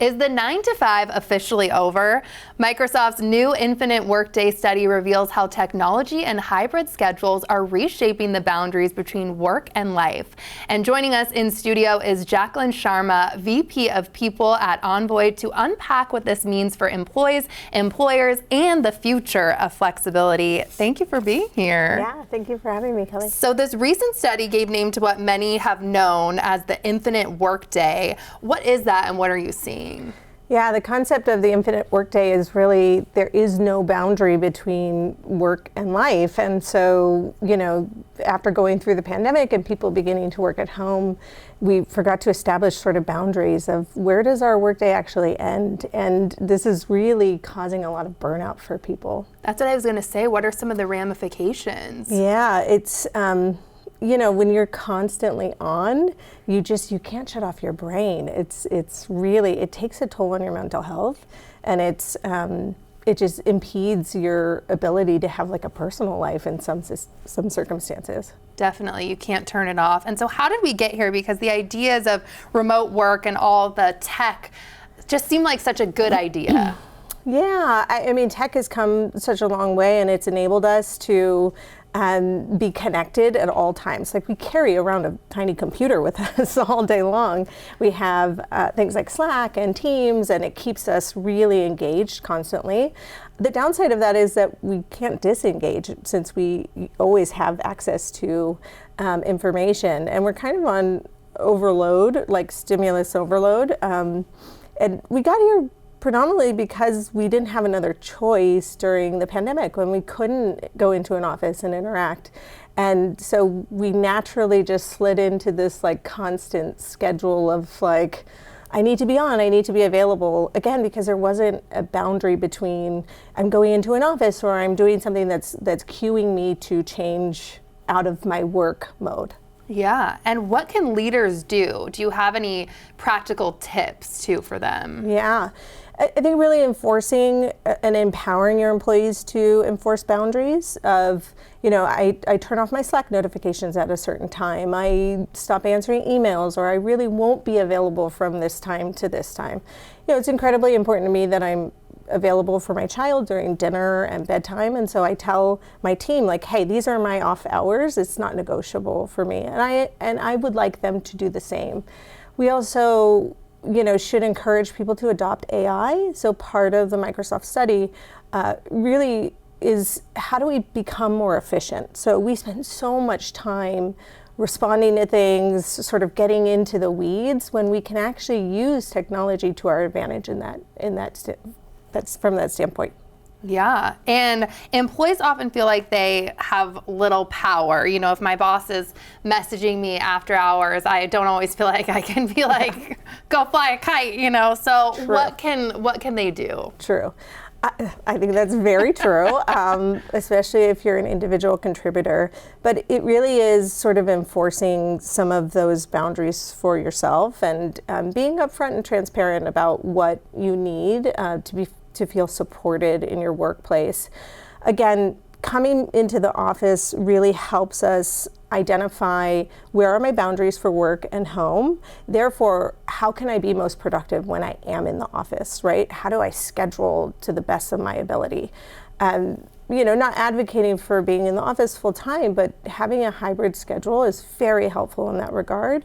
Is the 9 to 5 officially over? Microsoft's new Infinite Workday study reveals how technology and hybrid schedules are reshaping the boundaries between work and life. And joining us in studio is Jacqueline Sharma, VP of People at Envoy, to unpack what this means for employees, employers, and the future of flexibility. Thank you for being here. Yeah, thank you for having me, Kelly. So this recent study gave name to what many have known as the Infinite Workday. What is that and what are you seeing? Yeah, the concept of the Infinite Workday is really, there is no boundary between work and life. And so, after going through the pandemic and people beginning to work at home, we forgot to establish sort of boundaries of where does our workday actually end? And this is really causing a lot of burnout for people. That's what I was going to say. What are some of the ramifications? Yeah, it's, when you're constantly on, you can't shut off your brain. It's really, it takes a toll on your mental health, and it just impedes your ability to have like a personal life in some circumstances. Definitely, you can't turn it off. And so how did we get here? Because the ideas of remote work and all the tech just seem like such a good idea. Yeah, I mean, tech has come such a long way, and it's enabled us to be connected at all times. Like, we carry around a tiny computer with us all day long. We have things like Slack and Teams, and it keeps us really engaged constantly. The downside of that is that we can't disengage since we always have access to information, and we're kind of on overload, like stimulus overload. And we got here predominantly because we didn't have another choice during the pandemic when we couldn't go into an office and interact. And so we naturally just slid into this like constant schedule of like, I need to be on, I need to be available, again, because there wasn't a boundary between I'm going into an office or I'm doing something that's cueing me to change out of my work mode. Yeah, and what can leaders do? Do you have any practical tips too for them? Yeah, I think really enforcing and empowering your employees to enforce boundaries of, I turn off my Slack notifications at a certain time, I stop answering emails, or I really won't be available from this time to this time. It's incredibly important to me that I'm available for my child during dinner and bedtime, and so I tell my team, like, hey, these are my off hours, it's not negotiable for me, and I would like them to do the same. We also should encourage people to adopt AI. So part of the Microsoft study really is, how do we become more efficient? So we spend so much time responding to things, sort of getting into the weeds, when we can actually use technology to our advantage that's from that standpoint. Yeah, and employees often feel like they have little power. If my boss is messaging me after hours, I don't always feel like I can be like, go fly a kite, So True. what can they do? True. I think that's very true, especially if you're an individual contributor. But it really is sort of enforcing some of those boundaries for yourself, and being upfront and transparent about what you need to feel supported in your workplace. Again, coming into the office really helps us identify where are my boundaries for work and home. Therefore, how can I be most productive when I am in the office, right? How do I schedule to the best of my ability? Not advocating for being in the office full time, but having a hybrid schedule is very helpful in that regard.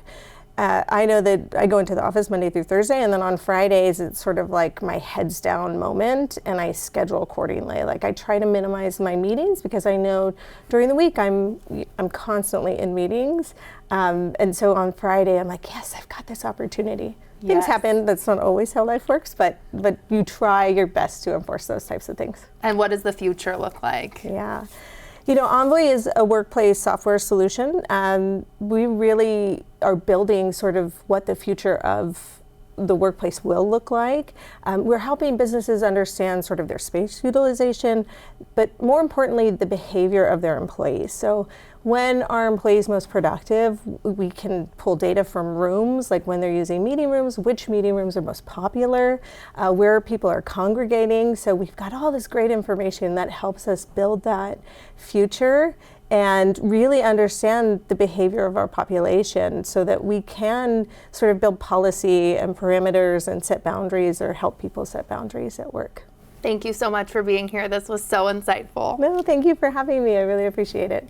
I know that I go into the office Monday through Thursday, and then on Fridays it's sort of like my heads down moment, and I schedule accordingly. Like, I try to minimize my meetings because I know during the week I'm constantly in meetings, and so on Friday I'm like, yes, I've got this opportunity. Yes. Things happen. That's not always how life works, but you try your best to enforce those types of things. And what does the future look like? Yeah. Envoy is a workplace software solution. We really are building sort of what the future of the workplace will look like. We're helping businesses understand sort of their space utilization, but more importantly, the behavior of their employees. So when our employees most productive, we can pull data from rooms, like when they're using meeting rooms, which meeting rooms are most popular, where people are congregating. So we've got all this great information that helps us build that future and really understand the behavior of our population so that we can sort of build policy and parameters and set boundaries or help people set boundaries at work. Thank you so much for being here. This was so insightful. No, thank you for having me. I really appreciate it.